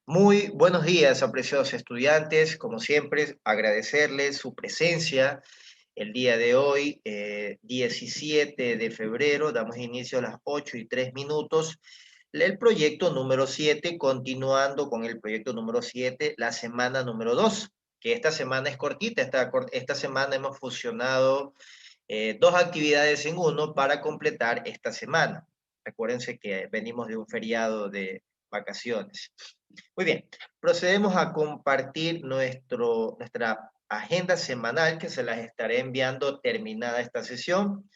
Muy buenos días, apreciados estudiantes. Como siempre, agradecerles su presencia el día de hoy, 17 de febrero. Damos inicio a las 8:03. El proyecto número 7, continuando con el proyecto número 7, la semana número 2, que esta semana es cortita. Esta semana hemos fusionado dos actividades en uno para completar esta semana. Acuérdense que venimos de un feriado de vacaciones. Muy bien, procedemos a compartir nuestra agenda semanal que se las estaré enviando terminada esta sesión.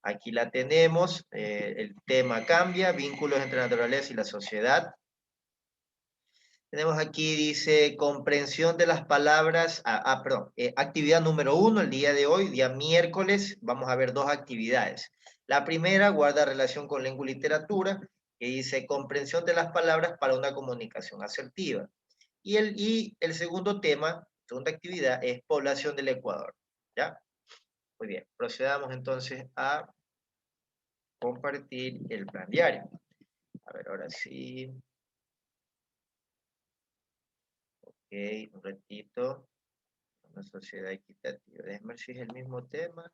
Aquí la tenemos, el tema cambia, vínculos entre la naturaleza y la sociedad. Tenemos aquí, dice, comprensión de las palabras, perdón, actividad número 1, el día de hoy, día miércoles, vamos a ver dos actividades. La primera guarda relación con lengua y literatura, que dice comprensión de las palabras para una comunicación asertiva. Y el segundo tema, segunda actividad, es población del Ecuador. ¿Ya? Muy bien, procedamos entonces a compartir el plan diario. A ver, ahora sí. Ok, un ratito. Una sociedad equitativa. Déjenme ver si es el mismo tema.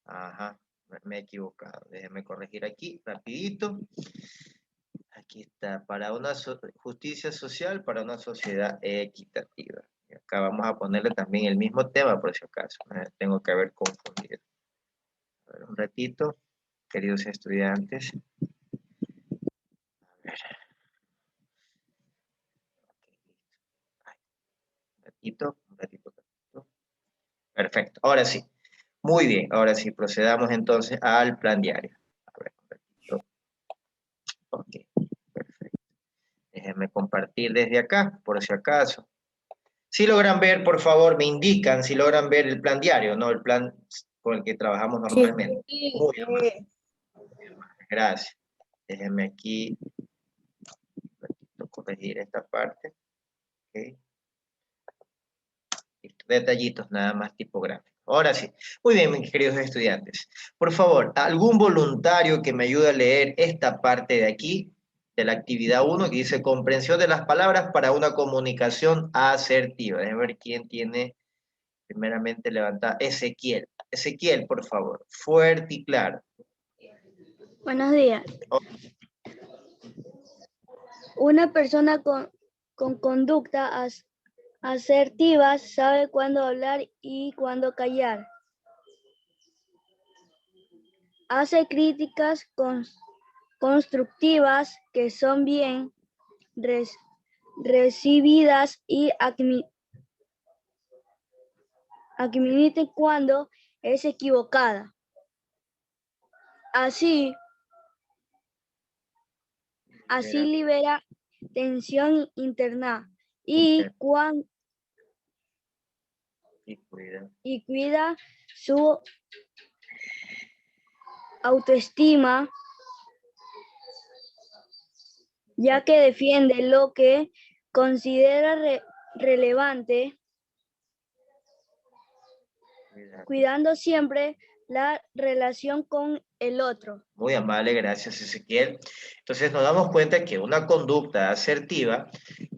Ajá, me he equivocado. Déjenme corregir aquí, rapidito. Aquí está, para una justicia social, para una sociedad equitativa. Y acá vamos a ponerle también el mismo tema, por si acaso. Tengo que haber confundido. A ver, un ratito, queridos estudiantes. A ver. Un ratito. Perfecto, ahora sí. Muy bien, ahora sí, procedamos entonces al plan diario. A ver, un ratito. Ok, perfecto. Déjenme compartir desde acá, por si acaso. Si logran ver, por favor, me indican si logran ver el plan diario, ¿no? El plan con el que trabajamos normalmente. Muy amable. Gracias. Déjenme aquí corregir esta parte. Okay. Detallitos nada más tipográficos. Ahora sí. Muy bien, mis queridos estudiantes. Por favor, algún voluntario que me ayude a leer esta parte de aquí, de la actividad 1, que dice comprensión de las palabras para una comunicación asertiva. Déjenme ver quién tiene primeramente levantada. Ezequiel. Ezequiel, por favor. Fuerte y claro. Buenos días. Una persona con conducta asertiva sabe cuándo hablar y cuándo callar. Hace críticas constructivas que son bien recibidas y admite cuando es equivocada. Así libera tensión interna y cuida su autoestima, ya que defiende lo que considera relevante, cuidando siempre la relación con el otro. Muy amable, gracias Ezequiel. Entonces nos damos cuenta que una conducta asertiva,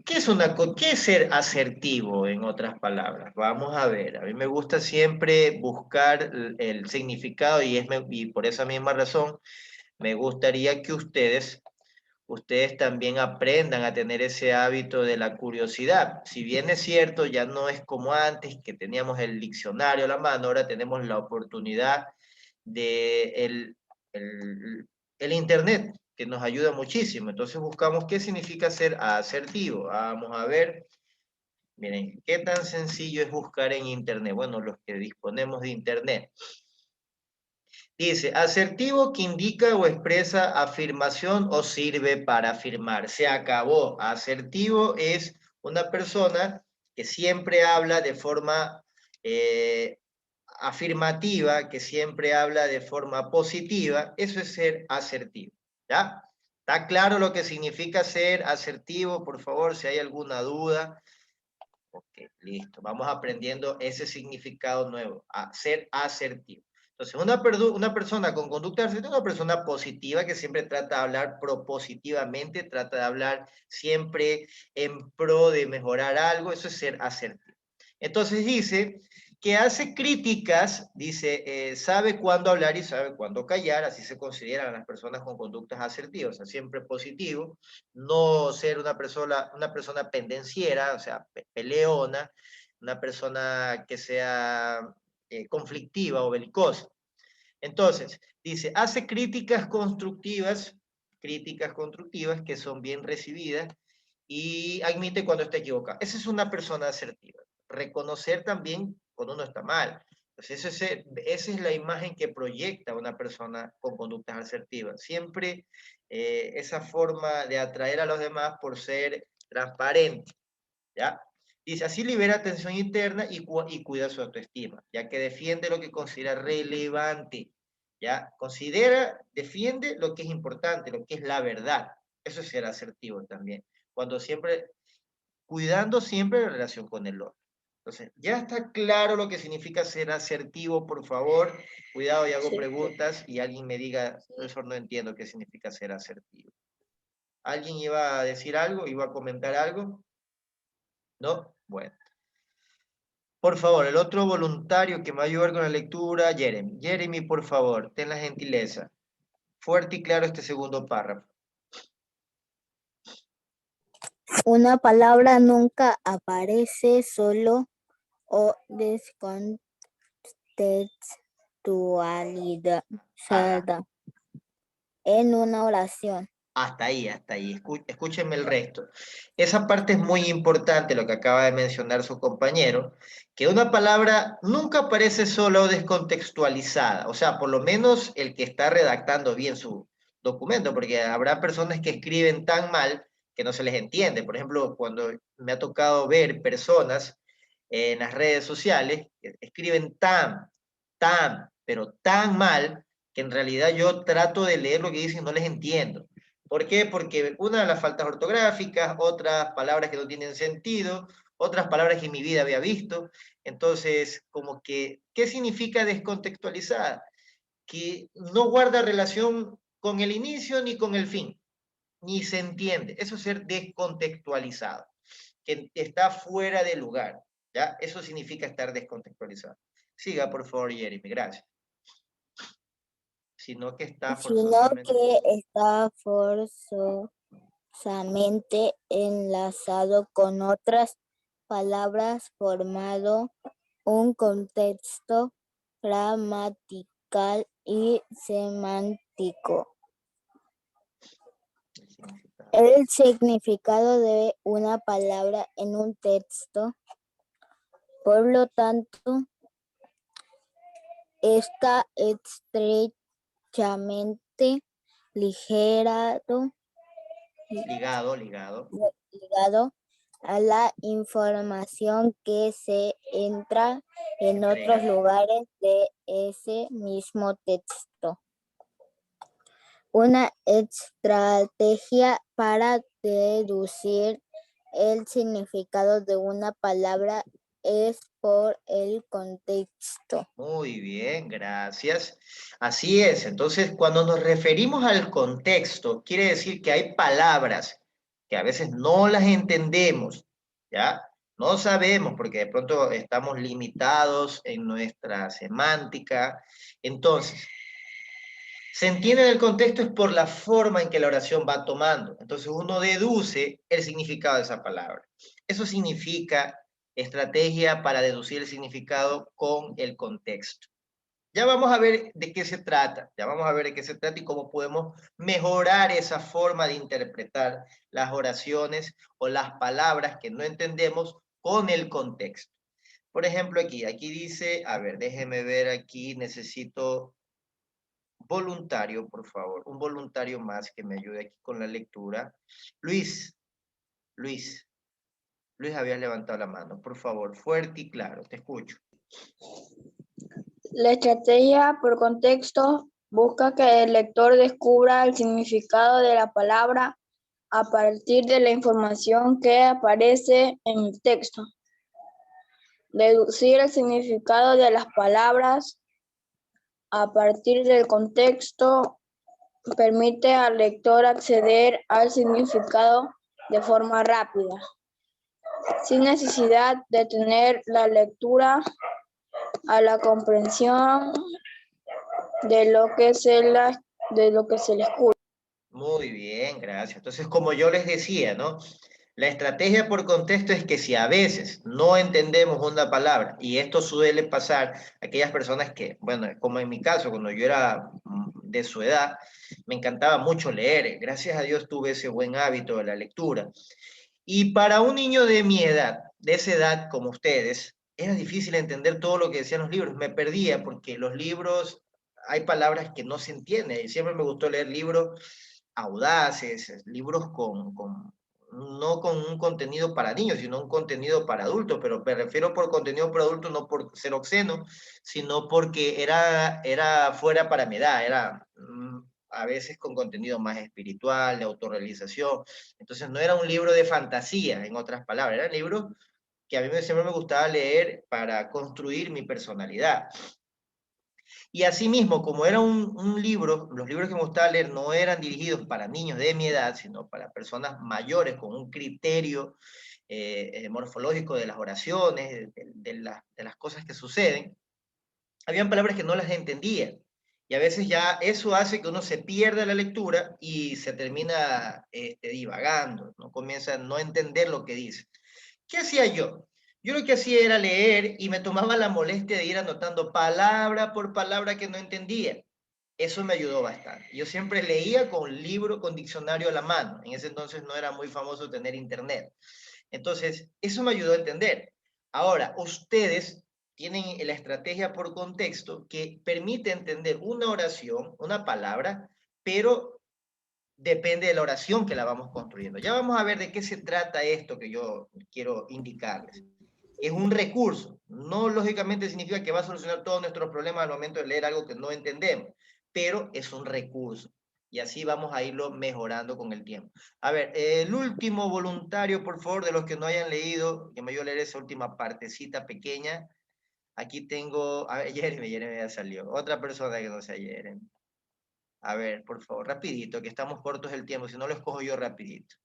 ¿qué es ser asertivo en otras palabras? Vamos a ver, a mí me gusta siempre buscar el significado y por esa misma razón me gustaría que ustedes también aprendan a tener ese hábito de la curiosidad. Si bien es cierto, ya no es como antes, que teníamos el diccionario a la mano, ahora tenemos la oportunidad de el Internet, que nos ayuda muchísimo. Entonces buscamos qué significa ser asertivo. Vamos a ver. Miren, ¿qué tan sencillo es buscar en Internet? Bueno, los que disponemos de Internet. Dice, asertivo que indica o expresa afirmación o sirve para afirmar. Se acabó. Asertivo es una persona que siempre habla de forma afirmativa, que siempre habla de forma positiva. Eso es ser asertivo. ¿Ya? ¿Está claro lo que significa ser asertivo? Por favor, si hay alguna duda. Ok, listo. Vamos aprendiendo ese significado nuevo, ser asertivo. Entonces, una persona con conducta asertiva es una persona positiva que siempre trata de hablar propositivamente, trata de hablar siempre en pro de mejorar algo, eso es ser asertivo. Entonces dice que hace críticas, dice, sabe cuándo hablar y sabe cuándo callar, así se consideran las personas con conductas asertivas, o sea, siempre positivo, no ser una persona pendenciera, o sea, peleona, una persona que sea conflictiva o belicosa. Entonces, dice, hace críticas constructivas que son bien recibidas y admite cuando está equivocado. Esa es una persona asertiva. Reconocer también cuando uno está mal. Entonces, esa es la imagen que proyecta una persona con conductas asertivas. Siempre esa forma de atraer a los demás por ser transparente, ¿ya? Dice, así libera tensión interna y cuida su autoestima, ya que defiende lo que considera relevante, ¿ya? Defiende lo que es importante, lo que es la verdad. Eso es ser asertivo también. Cuidando siempre la relación con el otro. Entonces, ¿ya está claro lo que significa ser asertivo? Por favor, cuidado y hago Sí. preguntas y alguien me diga, profesor, no entiendo qué significa ser asertivo. ¿Alguien iba a decir algo? ¿Iba a comentar algo? ¿No? Bueno. Por favor, el otro voluntario que me va a ayudar con la lectura, Jeremy. Jeremy, por favor, ten la gentileza. Fuerte y claro este segundo párrafo. Una palabra nunca aparece solo o descontextualizada en una oración. Hasta ahí, hasta ahí. Escúchenme el resto. Esa parte es muy importante, lo que acaba de mencionar su compañero, que una palabra nunca aparece sola o descontextualizada. O sea, por lo menos el que está redactando bien su documento, porque habrá personas que escriben tan mal que no se les entiende. Por ejemplo, cuando me ha tocado ver personas en las redes sociales que escriben pero tan mal, que en realidad yo trato de leer lo que dicen y no les entiendo. ¿Por qué? Porque una de las faltas ortográficas, otras palabras que no tienen sentido, otras palabras que en mi vida había visto. Entonces, como que, ¿qué significa descontextualizada? Que no guarda relación con el inicio ni con el fin, ni se entiende. Eso es ser descontextualizado, que está fuera de lugar, ¿ya? Eso significa estar descontextualizado. Siga, por favor, Jeremy, gracias. Sino que está forzosamente... Sino que está forzosamente enlazado con otras palabras, formando un contexto gramatical y semántico. El significado de una palabra en un texto, por lo tanto, está estrechamente ligado a la información que se entra en otros lugares de ese mismo texto. Una estrategia para deducir el significado de una palabra es por el contexto. Muy bien, gracias. Así es. Entonces, cuando nos referimos al contexto, quiere decir que hay palabras que a veces no las entendemos, ¿ya? No sabemos porque de pronto estamos limitados en nuestra semántica. Entonces, se entiende en el contexto es por la forma en que la oración va tomando. Entonces uno deduce el significado de esa palabra. Eso significa estrategia para deducir el significado con el contexto. Ya vamos a ver de qué se trata, y cómo podemos mejorar esa forma de interpretar las oraciones o las palabras que no entendemos con el contexto. Por ejemplo, aquí dice, a ver, déjeme ver aquí, necesito voluntario, por favor, un voluntario más que me ayude aquí con la lectura. Luis, Luis habías levantado la mano, por favor, fuerte y claro, te escucho. La estrategia por contexto busca que el lector descubra el significado de la palabra a partir de la información que aparece en el texto. Deducir el significado de las palabras a partir del contexto, permite al lector acceder al significado de forma rápida, sin necesidad de tener la lectura a la comprensión de lo que se le escucha. Muy bien, gracias. Entonces, como yo les decía, ¿no? La estrategia por contexto es que si a veces no entendemos una palabra, y esto suele pasar a aquellas personas que, bueno, como en mi caso, cuando yo era de su edad, me encantaba mucho leer. Gracias a Dios tuve ese buen hábito de la lectura. Y para un niño de mi edad, de esa edad como ustedes, era difícil entender todo lo que decían los libros. Me perdía porque los libros, hay palabras que no se entienden. Y siempre me gustó leer libros audaces, libros no con un contenido para niños, sino un contenido para adultos, pero me refiero por contenido para adultos no por ser obsceno, sino porque era fuera para mi edad, era a veces con contenido más espiritual, de autorrealización. Entonces no era un libro de fantasía, en otras palabras, era un libro que a mí siempre me gustaba leer para construir mi personalidad. Y asimismo, como era un libro, los libros que me gustaba leer no eran dirigidos para niños de mi edad, sino para personas mayores con un criterio morfológico de las oraciones, de las cosas que suceden, habían palabras que no las entendía. Y a veces ya eso hace que uno se pierda la lectura y se termina divagando, ¿no? Comienza a no entender lo que dice. ¿Qué hacía yo? Yo lo que hacía era leer y me tomaba la molestia de ir anotando palabra por palabra que no entendía. Eso me ayudó bastante. Yo siempre leía con libro, con diccionario a la mano. En ese entonces no era muy famoso tener internet. Entonces, eso me ayudó a entender. Ahora, ustedes tienen la estrategia por contexto que permite entender una oración, una palabra, pero depende de la oración que la vamos construyendo. Ya vamos a ver de qué se trata esto que yo quiero indicarles. Es un recurso. No lógicamente significa que va a solucionar todos nuestros problemas al momento de leer algo que no entendemos, pero es un recurso. Y así vamos a irlo mejorando con el tiempo. A ver, el último voluntario, por favor, de los que no hayan leído, que me ayude a leer esa última partecita pequeña. Aquí tengo, a ver, Jeremy ya salió. Otra persona que no sea Jeremy. A ver, por favor, rapidito, que estamos cortos el tiempo, si no lo escojo yo rapidito.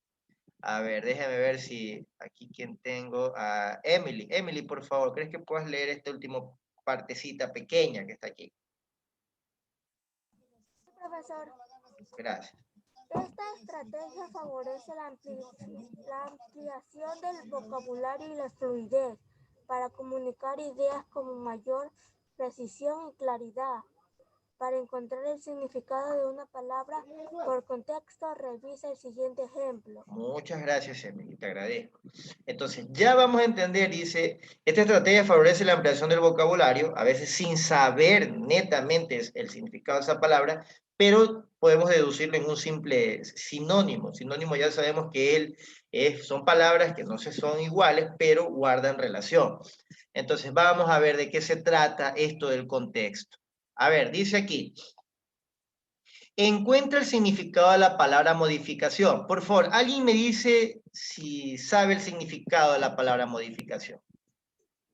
A ver, déjame ver si aquí quién tengo. A Emily. Emily, por favor, ¿crees que puedas leer esta última partecita pequeña que está aquí? Profesor, Gracias. esta estrategia favorece la ampliación del vocabulario y la fluidez para comunicar ideas con mayor precisión y claridad. Para encontrar el significado de una palabra por contexto, revisa el siguiente ejemplo. Muchas gracias, Emily, te agradezco. Entonces, ya vamos a entender, dice, esta estrategia favorece la ampliación del vocabulario, a veces sin saber netamente el significado de esa palabra, pero podemos deducirlo en un simple sinónimo. Sinónimo ya sabemos que son palabras que no se son iguales, pero guardan relación. Entonces, vamos a ver de qué se trata esto del contexto. A ver, dice aquí, encuentra el significado de la palabra modificación. Por favor, alguien me dice si sabe el significado de la palabra modificación.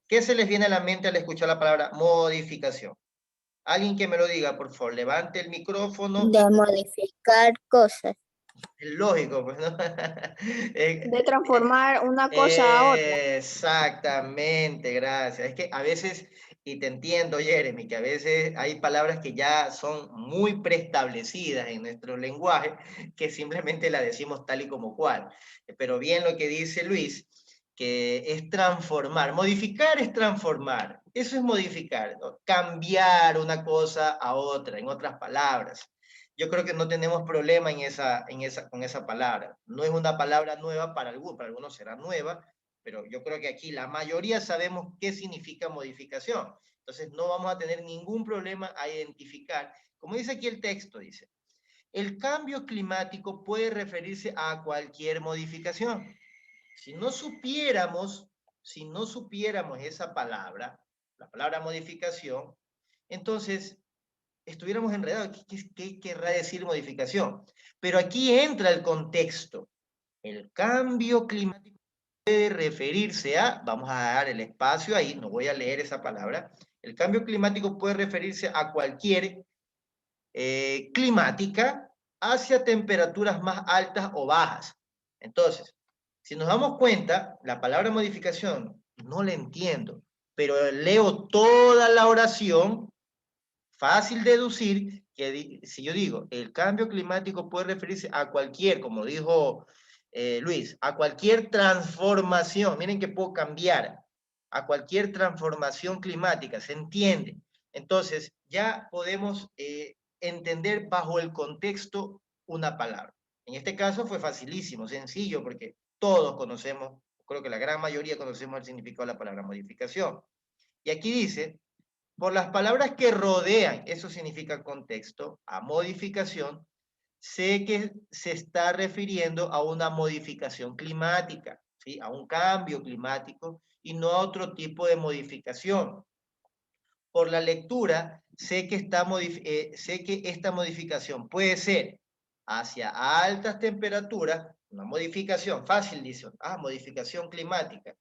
¿Qué se les viene a la mente al escuchar la palabra modificación? Alguien que me lo diga, por favor, levante el micrófono. De modificar cosas. Es lógico, pues, ¿no? De transformar una cosa a otra. Exactamente, gracias. Es que a veces, y te entiendo, Jeremy, que a veces hay palabras que ya son muy preestablecidas en nuestro lenguaje, que simplemente la decimos tal y como cual. Pero bien lo que dice Luis, que es transformar. Modificar es transformar. Eso es modificar, ¿no? Cambiar una cosa a otra, en otras palabras. Yo creo que no tenemos problema con esa palabra. No es una palabra nueva para algunos será nueva, pero yo creo que aquí la mayoría sabemos qué significa modificación. Entonces no vamos a tener ningún problema a identificar. Como dice aquí el texto, dice, el cambio climático puede referirse a cualquier modificación. Si no supiéramos esa palabra, la palabra modificación, entonces estuviéramos enredados. ¿Qué querrá decir modificación? Pero aquí entra el contexto. El cambio climático puede referirse a, vamos a dar el espacio ahí, no voy a leer esa palabra, El cambio climático puede referirse a cualquier climática hacia temperaturas más altas o bajas. Entonces, si nos damos cuenta, la palabra modificación no la entiendo, pero leo toda la oración, fácil deducir que si yo digo, el cambio climático puede referirse a cualquier, como dijo Luis, a cualquier transformación, miren que puedo cambiar, a cualquier transformación climática, ¿se entiende? Entonces, ya podemos entender bajo el contexto una palabra. En este caso fue facilísimo, sencillo, porque todos conocemos, creo que la gran mayoría conocemos el significado de la palabra modificación. Y aquí dice, por las palabras que rodean, eso significa contexto, a modificación, sé que se está refiriendo a una modificación climática, ¿sí? A un cambio climático y no a otro tipo de modificación. Por la lectura, sé que esta modificación puede ser hacia altas temperaturas, una modificación fácil, dice, modificación climática.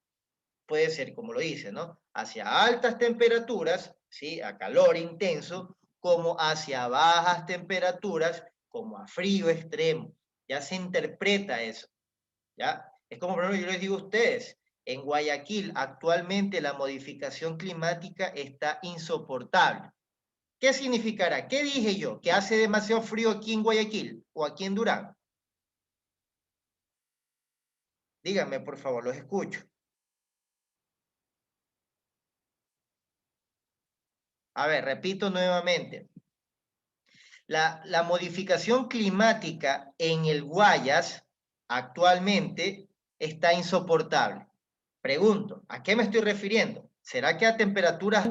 Puede ser, como lo dice, ¿no? Hacia altas temperaturas, ¿sí? A calor intenso, como hacia bajas temperaturas, como a frío extremo. Ya se interpreta eso, ¿ya? Es como, por ejemplo, yo les digo a ustedes, en Guayaquil actualmente la modificación climática está insoportable. ¿Qué significará? ¿Qué dije yo? ¿Que hace demasiado frío aquí en Guayaquil o aquí en Durán? Díganme, por favor, los escucho. A ver, repito nuevamente. La modificación climática en el Guayas actualmente está insoportable. Pregunto, ¿a qué me estoy refiriendo? ¿Será que a temperaturas,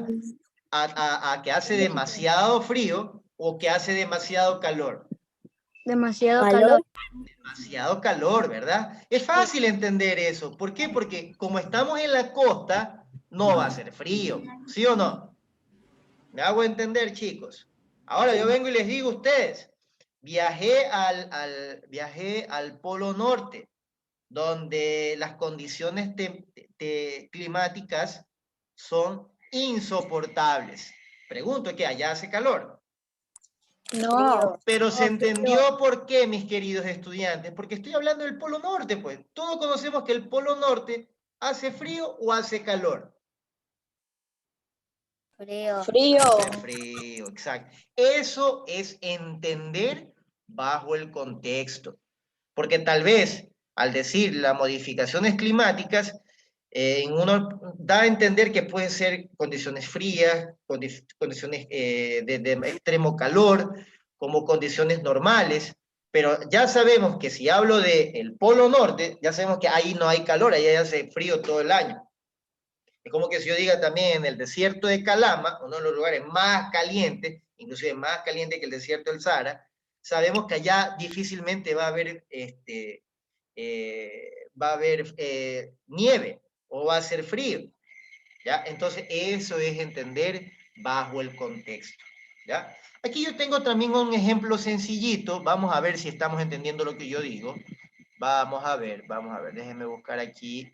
a que hace demasiado frío o que hace demasiado calor? Demasiado calor. Demasiado calor, ¿verdad? Es fácil entender eso. ¿Por qué? Porque como estamos en la costa, no va a ser frío, ¿sí o no? ¿Me hago entender, chicos? Ahora yo vengo y les digo a ustedes, viajé al Polo Norte, donde las condiciones climáticas son insoportables. Pregunto, ¿qué allá hace calor? No, Pero se entendió por qué, mis queridos estudiantes, porque estoy hablando del Polo Norte, pues. Todos conocemos que el Polo Norte hace frío o hace calor. Frío. frío. Hace frío, exacto. Eso es entender bajo el contexto. Porque tal vez al decir las modificaciones climáticas, uno da a entender que pueden ser condiciones frías, condiciones de extremo calor, como condiciones normales, pero ya sabemos que si hablo del Polo Norte, ya sabemos que ahí no hay calor, ahí hace frío todo el año. Es como que si yo diga también en el desierto de Calama, uno de los lugares más calientes, inclusive más caliente que el desierto del Sahara, sabemos que allá difícilmente va a haber, nieve o va a ser frío. ¿Ya? Entonces eso es entender bajo el contexto. ¿Ya? Aquí yo tengo también un ejemplo sencillito. Vamos a ver si estamos entendiendo lo que yo digo. Vamos a ver. Déjenme buscar aquí.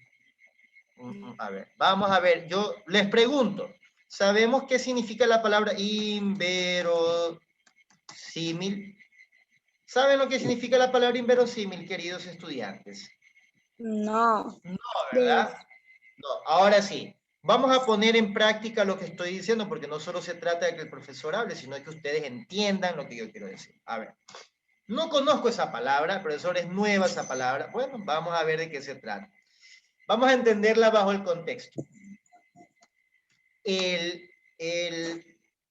A ver, vamos a ver, yo les pregunto, ¿sabemos qué significa la palabra inverosímil? ¿Saben lo que significa la palabra inverosímil, queridos estudiantes? No. No, ¿verdad? No, ahora sí. Vamos a poner en práctica lo que estoy diciendo, porque no solo se trata de que el profesor hable, sino de que ustedes entiendan lo que yo quiero decir. A ver, no conozco esa palabra, profesor, es nueva esa palabra. Bueno, vamos a ver de qué se trata. Vamos a entenderla bajo el contexto.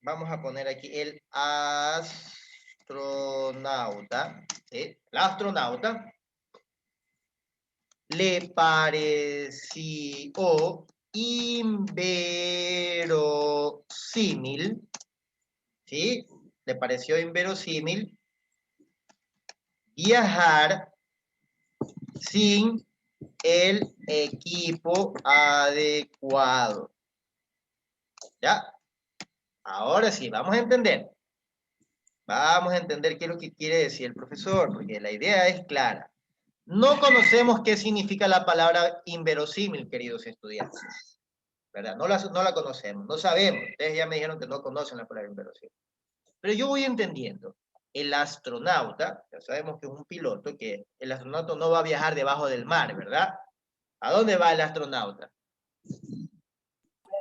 Vamos a poner aquí el astronauta, ¿sí? El astronauta le pareció inverosímil, ¿sí? Le pareció inverosímil viajar sin el equipo adecuado. ¿Ya? Ahora sí, vamos a entender. Vamos a entender qué es lo que quiere decir el profesor, porque la idea es clara. No conocemos qué significa la palabra inverosímil, queridos estudiantes, ¿verdad? No la conocemos, no sabemos. Ustedes ya me dijeron que no conocen la palabra inverosímil. Pero yo voy entendiendo. El astronauta, ya sabemos que es un piloto, que el astronauta no va a viajar debajo del mar, ¿verdad? ¿A dónde va el astronauta?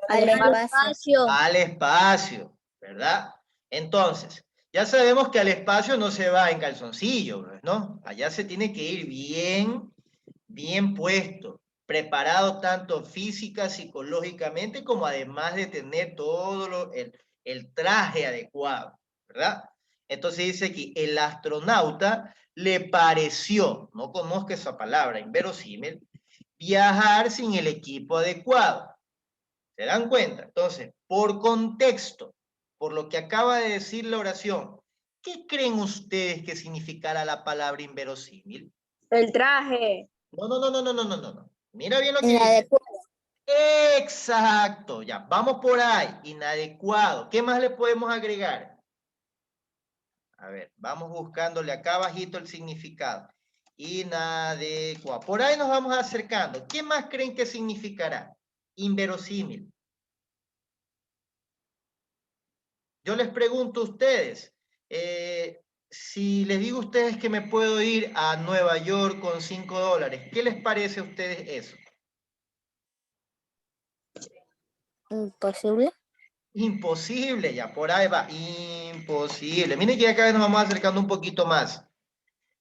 Al espacio. Al espacio, ¿verdad? Entonces, ya sabemos que al espacio no se va en calzoncillo, ¿no? Allá se tiene que ir bien puesto, preparado tanto física, psicológicamente, como además de tener todo el traje adecuado, ¿verdad? Entonces dice aquí, el astronauta le pareció, no conozco esa palabra, inverosímil, viajar sin el equipo adecuado. ¿Se dan cuenta? Entonces, por contexto, por lo que acaba de decir la oración, ¿qué creen ustedes que significará la palabra inverosímil? El traje. No. Mira bien lo que dice. Inadecuado. Exacto, ya, vamos por ahí. Inadecuado. ¿Qué más le podemos agregar? A ver, vamos buscándole acá abajito el significado. Inadecuado. Por ahí nos vamos acercando. ¿Qué más creen que significará? Inverosímil. Yo les pregunto a ustedes, si les digo a ustedes que me puedo ir a Nueva York con $5, ¿qué les parece a ustedes eso? Imposible. Imposible, ya por ahí va, imposible. Miren que ya cada vez nos vamos acercando un poquito más.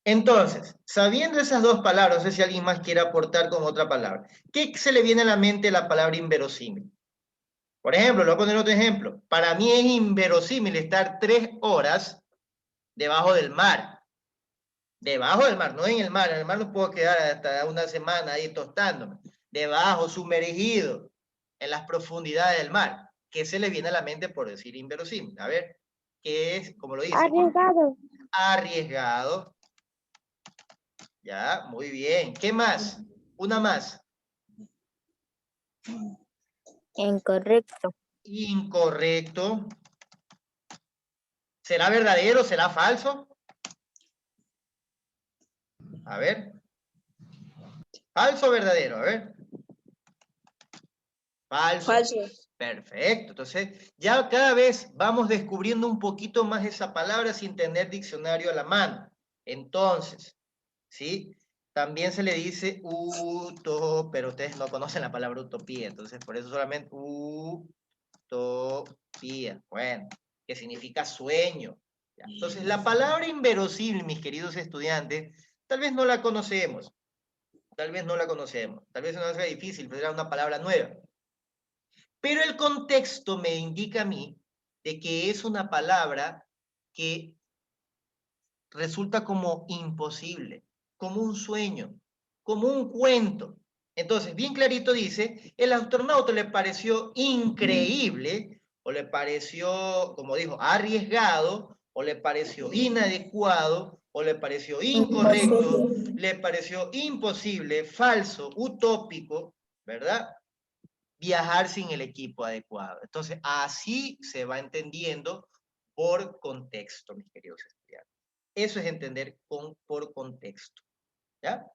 Entonces, sabiendo esas dos palabras, no sé si alguien más quiere aportar con otra palabra. ¿Qué se le viene a la mente la palabra inverosímil? Por ejemplo, le voy a poner otro ejemplo. Para mí es inverosímil estar 3 horas debajo del mar. Debajo del mar, no en el mar. En el mar no puedo quedar hasta una semana ahí tostándome. Debajo, sumergido en las profundidades del mar. ¿Qué se le viene a la mente por decir inverosímil? A ver, ¿qué es? Como lo dice. Arriesgado. Arriesgado. Ya, muy bien. ¿Qué más? Una más. Incorrecto. Incorrecto. ¿Será verdadero? ¿Será falso? A ver. ¿Falso o verdadero? A ver. Falso. Falso. Perfecto. Entonces, ya cada vez vamos descubriendo un poquito más esa palabra sin tener diccionario a la mano. Entonces, ¿sí? También se le dice pero ustedes no conocen la palabra utopía, entonces por eso solamente utopía. Bueno, que significa sueño. ¿Ya? Entonces, la palabra inverosímil, mis queridos estudiantes, tal vez no la conocemos. Tal vez no la conocemos. Tal vez no sea difícil, pero era una palabra nueva. Pero el contexto me indica a mí de que es una palabra que resulta como imposible, como un sueño, como un cuento. Entonces, bien clarito dice, el astronauta le pareció increíble, o le pareció, como dijo, arriesgado, o le pareció inadecuado, o le pareció incorrecto, le pareció imposible, falso, utópico, ¿verdad? Viajar sin el equipo adecuado. Entonces, así se va entendiendo por contexto, mis queridos estudiantes. Eso es entender por contexto. ¿Ya?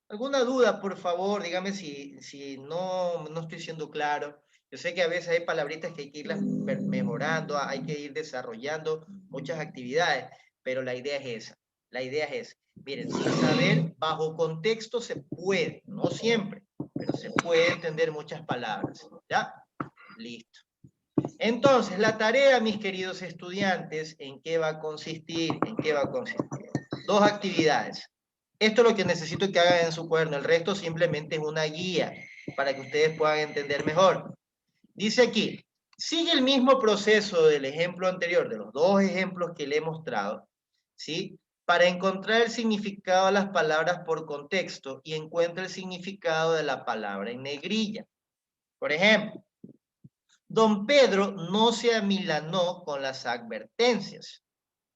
¿Alguna duda, por favor? Dígame si no estoy siendo claro. Yo sé que a veces hay palabritas que hay que irlas mejorando, hay que ir desarrollando muchas actividades, pero la idea es esa. La idea es esa. Miren, sin saber, bajo contexto se puede, no siempre, pero se puede entender muchas palabras. ¿Ya? Listo. Entonces, la tarea, mis queridos estudiantes, ¿en qué va a consistir? ¿En qué va a consistir? 2 actividades. Esto es lo que necesito que hagan en su cuaderno. El resto simplemente es una guía para que ustedes puedan entender mejor. Dice aquí, sigue el mismo proceso del ejemplo anterior, de los 2 ejemplos que le he mostrado, ¿sí? Para encontrar el significado de las palabras por contexto y encuentra el significado de la palabra en negrilla. Por ejemplo, Don Pedro no se amilanó con las advertencias.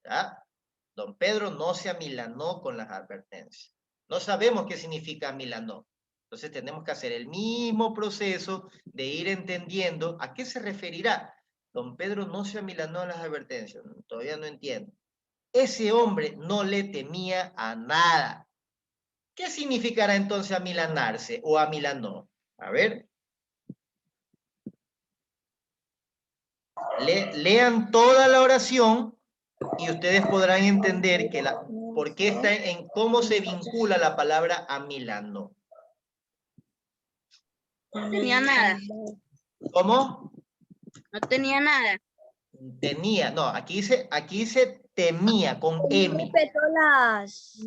¿Ya? Don Pedro no se amilanó con las advertencias. No sabemos qué significa amilanó. Entonces tenemos que hacer el mismo proceso de ir entendiendo a qué se referirá. Don Pedro no se amilanó en las advertencias. Todavía no entiendo. Ese hombre no le temía a nada. ¿Qué significará entonces amilanarse o amilanó? A ver. Lean toda la oración y ustedes podrán entender que por qué está en cómo se vincula la palabra amilano. No tenía nada. ¿Cómo? No tenía nada. Tenía, no, aquí se temía con M. Respetó las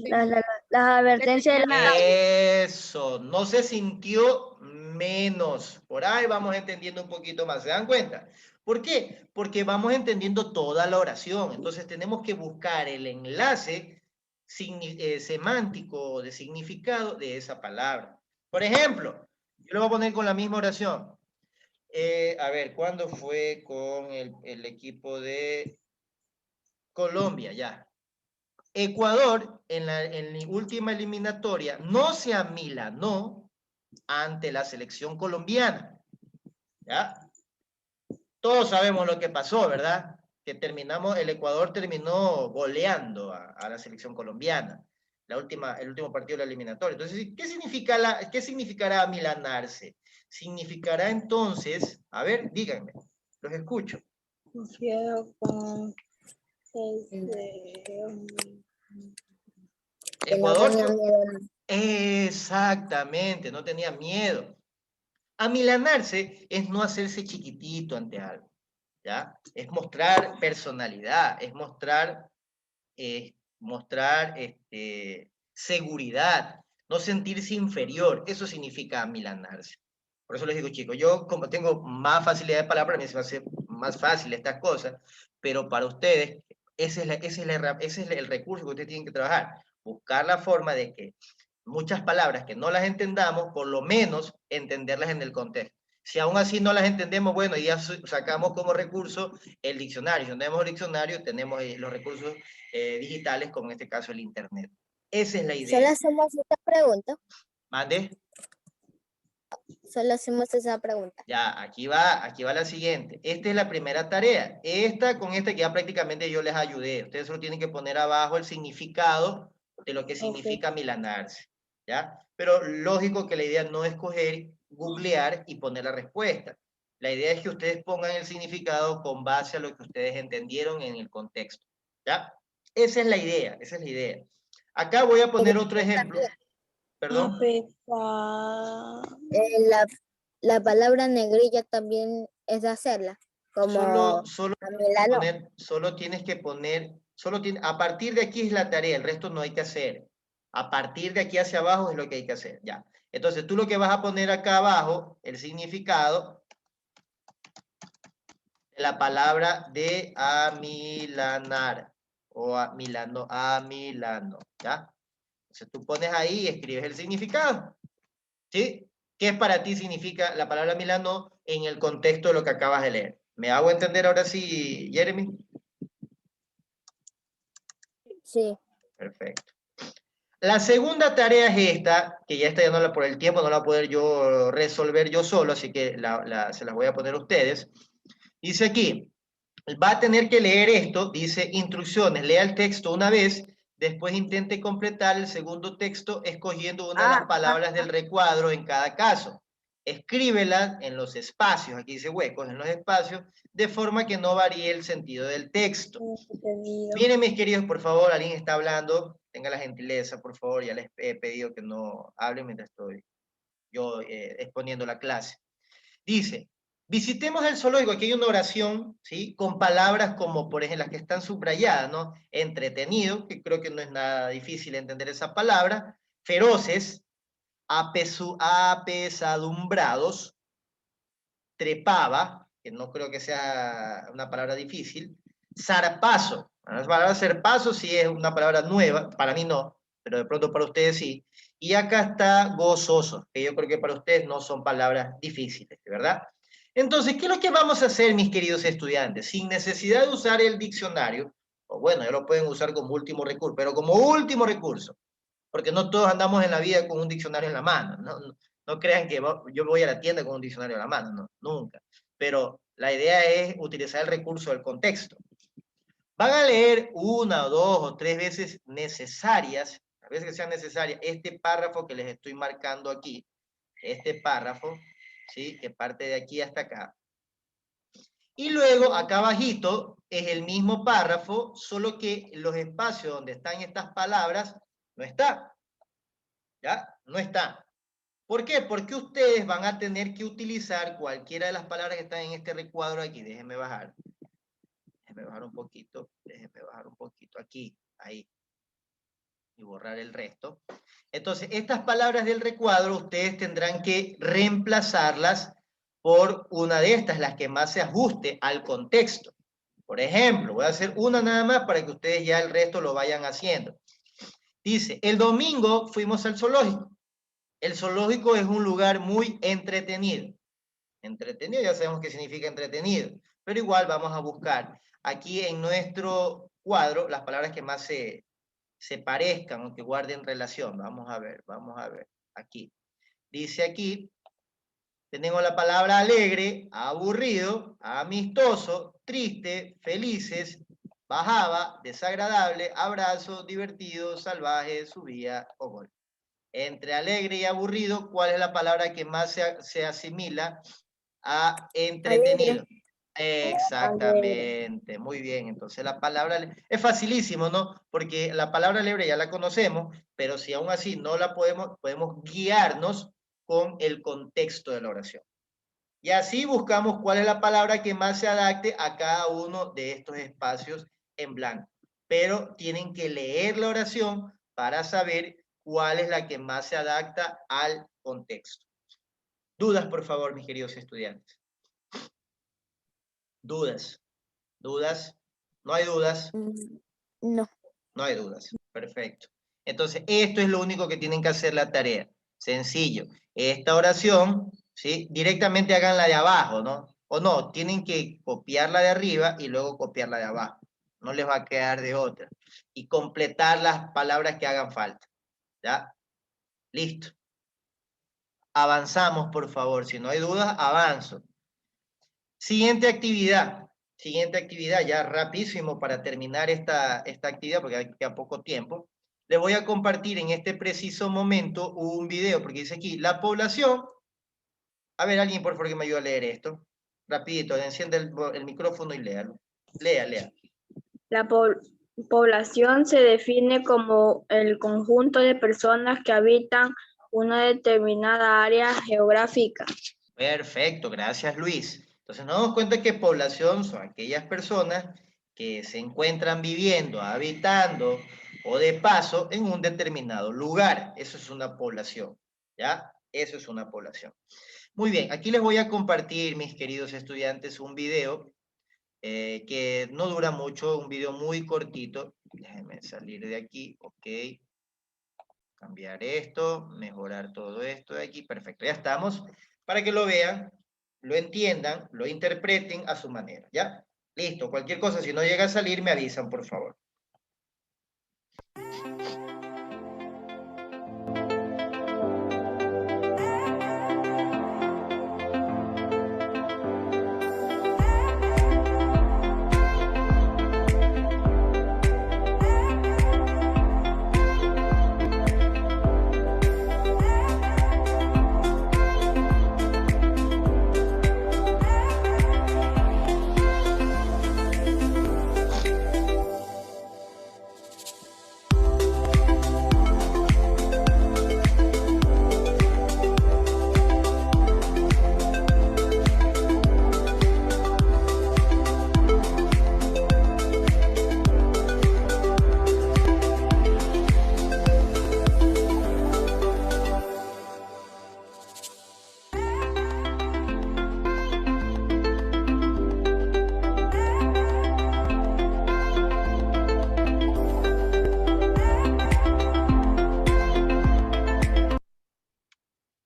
advertencias de la... Eso, no se sintió menos. Por ahí vamos entendiendo un poquito más, ¿se dan cuenta? ¿Por qué? Porque vamos entendiendo toda la oración. Entonces tenemos que buscar el enlace semántico de significado de esa palabra. Por ejemplo, yo lo voy a poner con la misma oración. A ver, ¿cuándo fue con el equipo de Colombia? Ya. Ecuador, en la última eliminatoria, no se amilanó ante la selección colombiana. ¿Ya? Todos sabemos lo que pasó, ¿verdad? Que el Ecuador terminó goleando a la selección colombiana. El último partido de la eliminatoria. Entonces, ¿qué significará amilanarse? Significará entonces, a ver, díganme, los escucho. Ecuador. No tenía miedo. Exactamente, no tenía miedo. Amilanarse es no hacerse chiquitito ante algo, ¿ya? Es mostrar personalidad, es mostrar seguridad, no sentirse inferior. Eso significa amilanarse. Por eso les digo, chicos, yo como tengo más facilidad de palabra, a mí se me hace más fácil estas cosas, pero para ustedes, ese es el recurso que ustedes tienen que trabajar. Buscar la forma de que muchas palabras que no las entendamos, por lo menos entenderlas en el contexto. Si aún así no las entendemos, bueno, ya sacamos como recurso el diccionario. Si no tenemos el diccionario, tenemos los recursos digitales, como en este caso el Internet. Esa es la idea. Solo hacemos esta pregunta. ¿Mande? Solo hacemos esa pregunta. Ya, aquí va la siguiente. Esta es la primera tarea. Con esta que ya prácticamente yo les ayudé. Ustedes solo tienen que poner abajo el significado de lo que significa amilanarse. ¿Ya? Pero lógico que la idea no es coger, googlear y poner la respuesta. La idea es que ustedes pongan el significado con base a lo que ustedes entendieron en el contexto. ¿Ya? Esa es la idea, esa es la idea. Acá voy a poner otro ejemplo. Perdón. La palabra negrilla también es de hacerla. Como a partir de aquí es la tarea, el resto no hay que hacer. A partir de aquí hacia abajo es lo que hay que hacer, ya. Entonces tú lo que vas a poner acá abajo, el significado de la palabra de amilanar, o amilano, ¿ya? Entonces tú pones ahí y escribes el significado, ¿sí? ¿Qué para ti significa la palabra amilano en el contexto de lo que acabas de leer? ¿Me hago entender ahora sí, Jeremy? Sí. Perfecto. La segunda tarea es esta, que ya esta ya por el tiempo no la voy a poder yo resolver yo solo, así que se las voy a poner a ustedes. Dice aquí, va a tener que leer esto, dice instrucciones, lea el texto una vez, después intente completar el segundo texto escogiendo una de las palabras del recuadro en cada caso. Escríbela en los espacios, aquí dice huecos, en los espacios, de forma que no varíe el sentido del texto. Miren, mis queridos, por favor, alguien está hablando, tenga la gentileza, por favor, ya les he pedido que no hablen mientras estoy yo exponiendo la clase. Dice, visitemos el zoológico, aquí hay una oración, ¿sí? Con palabras como, por ejemplo, las que están subrayadas, ¿no? Entretenido, que creo que no es nada difícil entender esa palabra, feroces, apesadumbrados, trepaba, que no creo que sea una palabra difícil, zarpazo. La palabra zarpazo sí es una palabra nueva, para mí no, pero de pronto para ustedes sí. Y acá está gozoso, que yo creo que para ustedes no son palabras difíciles, ¿verdad? Entonces, ¿qué es lo que vamos a hacer, mis queridos estudiantes? Sin necesidad de usar el diccionario, o bueno, ya lo pueden usar como último recurso, pero como último recurso, porque no todos andamos en la vida con un diccionario en la mano, no crean que yo voy a la tienda con un diccionario en la mano, no, nunca. Pero la idea es utilizar el recurso del contexto. Van a leer una o dos o tres veces necesarias, a veces que sean necesarias, este párrafo que les estoy marcando aquí, este párrafo, ¿sí? Que parte de aquí hasta acá. Y luego, acá abajito, es el mismo párrafo, solo que los espacios donde están estas palabras no están. ¿Ya? No están. ¿Por qué? Porque ustedes van a tener que utilizar cualquiera de las palabras que están en este recuadro aquí. Déjenme bajar. Déjenme bajar un poquito. Déjenme bajar un poquito. Aquí. Ahí. Y borrar el resto. Entonces, estas palabras del recuadro, ustedes tendrán que reemplazarlas por una de estas, las que más se ajuste al contexto. Por ejemplo, voy a hacer una nada más para que ustedes ya el resto lo vayan haciendo. Dice, el domingo fuimos al zoológico. El zoológico es un lugar muy entretenido. Entretenido, ya sabemos qué significa entretenido, pero igual vamos a buscar aquí en nuestro cuadro las palabras que más se parezcan o que guarden relación. Vamos a ver, aquí. Dice aquí, tenemos la palabra alegre, aburrido, amistoso, triste, felices, bajaba, desagradable, abrazo, divertido, salvaje, subía o gol. Entre alegre y aburrido, ¿cuál es la palabra que más se asimila a entretenido? Alegre. Exactamente, muy bien. Entonces la palabra, es facilísimo, ¿no? Porque la palabra alegre ya la conocemos, pero si aún así no la podemos guiarnos con el contexto de la oración. Y así buscamos cuál es la palabra que más se adapte a cada uno de estos espacios en blanco. Pero tienen que leer la oración para saber cuál es la que más se adapta al contexto. Dudas, por favor, mis queridos estudiantes. Dudas. ¿Dudas? ¿No hay dudas? No. No hay dudas. Perfecto. Entonces, esto es lo único que tienen que hacer la tarea. Sencillo. Esta oración, ¿sí? Directamente hagan la de abajo, ¿no? O no, tienen que copiarla de arriba y luego copiarla de abajo. No les va a quedar de otra. Y completar las palabras que hagan falta. ¿Ya? Listo. Avanzamos, por favor. Si no hay dudas, avanzo. Siguiente actividad. Siguiente actividad, ya rapidísimo para terminar esta actividad, porque hay ya poco tiempo. Les voy a compartir en este preciso momento un video, porque dice aquí, la población... A ver, alguien por favor que me ayude a leer esto. Rapidito, enciende el micrófono y léalo. Lea. La población se define como el conjunto de personas que habitan una determinada área geográfica. Perfecto, gracias Luis. Entonces nos damos cuenta que población son aquellas personas que se encuentran viviendo, habitando o de paso en un determinado lugar. Eso es una población, ¿ya? Eso es una población. Muy bien, aquí les voy a compartir, mis queridos estudiantes, un video que no dura mucho, un video muy cortito. Déjenme salir de aquí, ok. Cambiar esto, mejorar todo esto de aquí, perfecto, ya estamos. Para que lo vean, lo entiendan, lo interpreten a su manera, ¿ya? Listo, cualquier cosa, si no llega a salir, me avisan, por favor.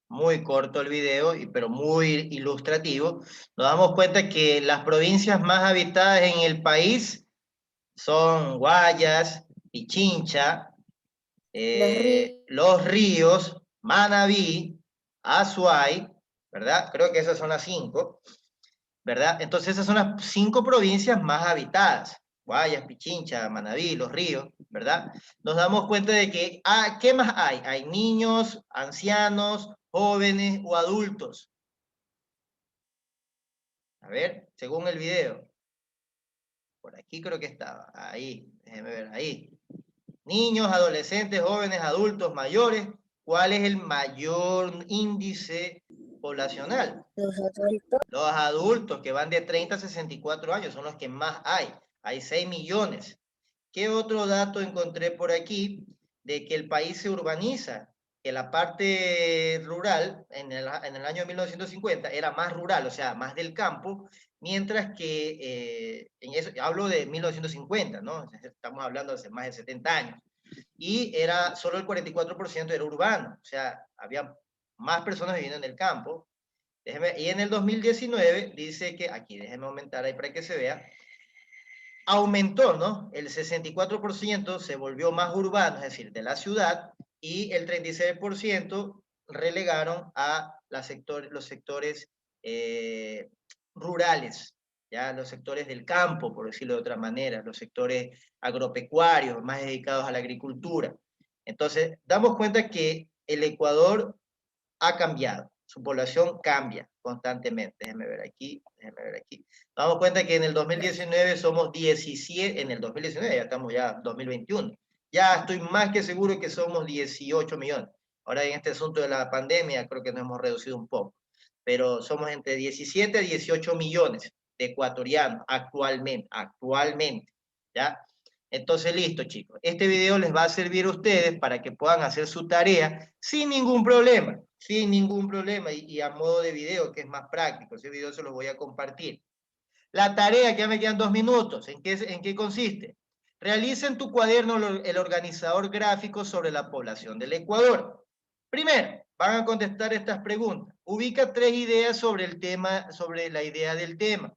Muy corto el video, pero muy ilustrativo. Nos damos cuenta que las provincias más habitadas en el país son Guayas, Pichincha, Los Ríos, Manabí, Azuay, ¿verdad? Creo que esas son las 5, ¿verdad? Entonces esas son las 5 provincias más habitadas. Guayas, Pichincha, Manabí, Los Ríos, ¿verdad? Nos damos cuenta de que, ¿qué más hay? Hay niños, ancianos, jóvenes o adultos. A ver, según el video. Por aquí creo que estaba. Ahí, déjenme ver, ahí. Niños, adolescentes, jóvenes, adultos, mayores. ¿Cuál es el mayor índice poblacional? Los adultos. Los adultos que van de 30 a 64 años son los que más hay. Hay 6 millones. ¿Qué otro dato encontré por aquí? De que el país se urbaniza, que la parte rural en el año 1950 era más rural, o sea, más del campo, mientras que en eso, hablo de 1950, ¿no? Estamos hablando de hace más de 70 años. Y era solo el 44% era urbano, o sea, había más personas viviendo en el campo. Y en el 2019 dice que, aquí déjeme aumentar ahí para que se vea, aumentó, ¿no? El 64% se volvió más urbano, es decir, de la ciudad, y el 36% relegaron a los sectores rurales, ya los sectores del campo, por decirlo de otra manera, los sectores agropecuarios, más dedicados a la agricultura. Entonces, damos cuenta que el Ecuador ha cambiado, su población cambia constantemente. Déjenme ver aquí, déjenme ver aquí. Nos damos cuenta que en el 2019 somos 17, en el 2019, ya estamos ya en 2021. Ya estoy más que seguro que somos 18 millones. Ahora en este asunto de la pandemia creo que nos hemos reducido un poco, pero somos entre 17 a 18 millones de ecuatorianos actualmente, ¿ya? Entonces, listo, chicos. Este video les va a servir a ustedes para que puedan hacer su tarea sin ningún problema, y a modo de video, que es más práctico. Ese video se los voy a compartir. La tarea, que ya me quedan 2 minutos, ¿en qué consiste? Realiza en tu cuaderno el organizador gráfico sobre la población del Ecuador. Primero, van a contestar estas preguntas. Ubica 3 ideas sobre el tema, sobre la idea del tema.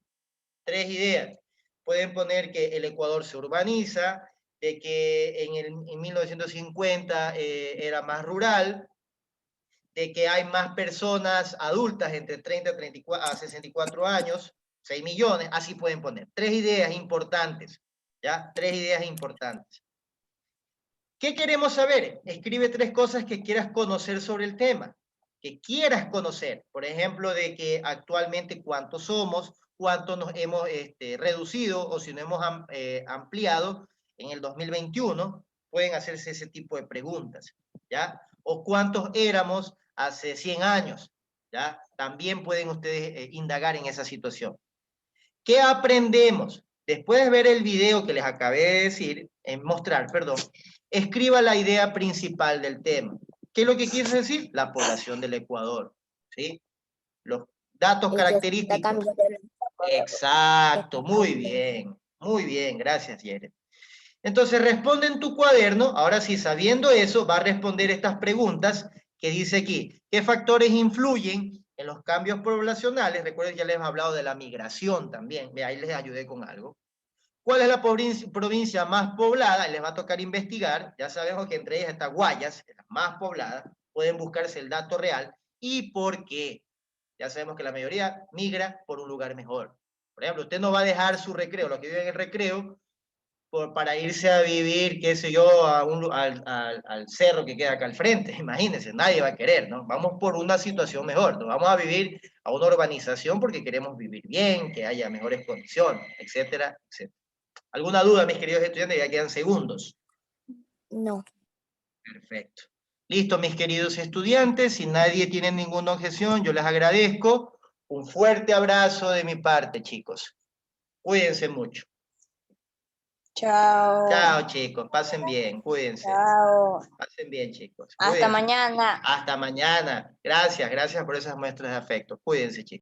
3 ideas. Pueden poner que el Ecuador se urbaniza, de que en 1950 era más rural, de que hay más personas adultas entre 30 a 64 años, 6 millones, así pueden poner. 3 ideas importantes, ¿ya? 3 ideas importantes. ¿Qué queremos saber? Escribe 3 cosas que quieras conocer sobre el tema, que quieras conocer. Por ejemplo, de que actualmente cuántos somos, cuánto nos hemos reducido o si no hemos ampliado en el 2021, pueden hacerse ese tipo de preguntas, ¿ya? O cuántos éramos hace 100 años, ¿ya? También pueden ustedes indagar en esa situación. ¿Qué aprendemos? Después de ver el video que les acabé de decir, mostrar, perdón, escriba la idea principal del tema. ¿Qué es lo que quiere decir? La población del Ecuador, ¿sí? Los datos característicos. Exacto, muy bien, gracias, Yere. Entonces responde en tu cuaderno, ahora sí, sabiendo eso, va a responder estas preguntas que dice aquí. ¿Qué factores influyen en los cambios poblacionales? Recuerden, ya les he hablado de la migración también, ahí les ayudé con algo. ¿Cuál es la provincia más poblada? Les va a tocar investigar, ya sabemos que entre ellas está Guayas, la más poblada, pueden buscarse el dato real, y por qué. Ya sabemos que la mayoría migra por un lugar mejor. Por ejemplo, usted no va a dejar su recreo, los que viven en el recreo, para irse a vivir, qué sé yo, al cerro que queda acá al frente. Imagínense, nadie va a querer, ¿no? Vamos por una situación mejor, ¿no? Vamos a vivir a una urbanización porque queremos vivir bien, que haya mejores condiciones, etcétera, etcétera. ¿Alguna duda, mis queridos estudiantes? Ya quedan segundos. No. Perfecto. Listo, mis queridos estudiantes, si nadie tiene ninguna objeción, yo les agradezco. Un fuerte abrazo de mi parte, chicos. Cuídense mucho. Chao. Chao, chicos. Pasen bien. Cuídense. Chao. Pasen bien, chicos. Hasta Cuídense. mañana. Hasta mañana. Gracias por esas muestras de afecto. Cuídense, chicos.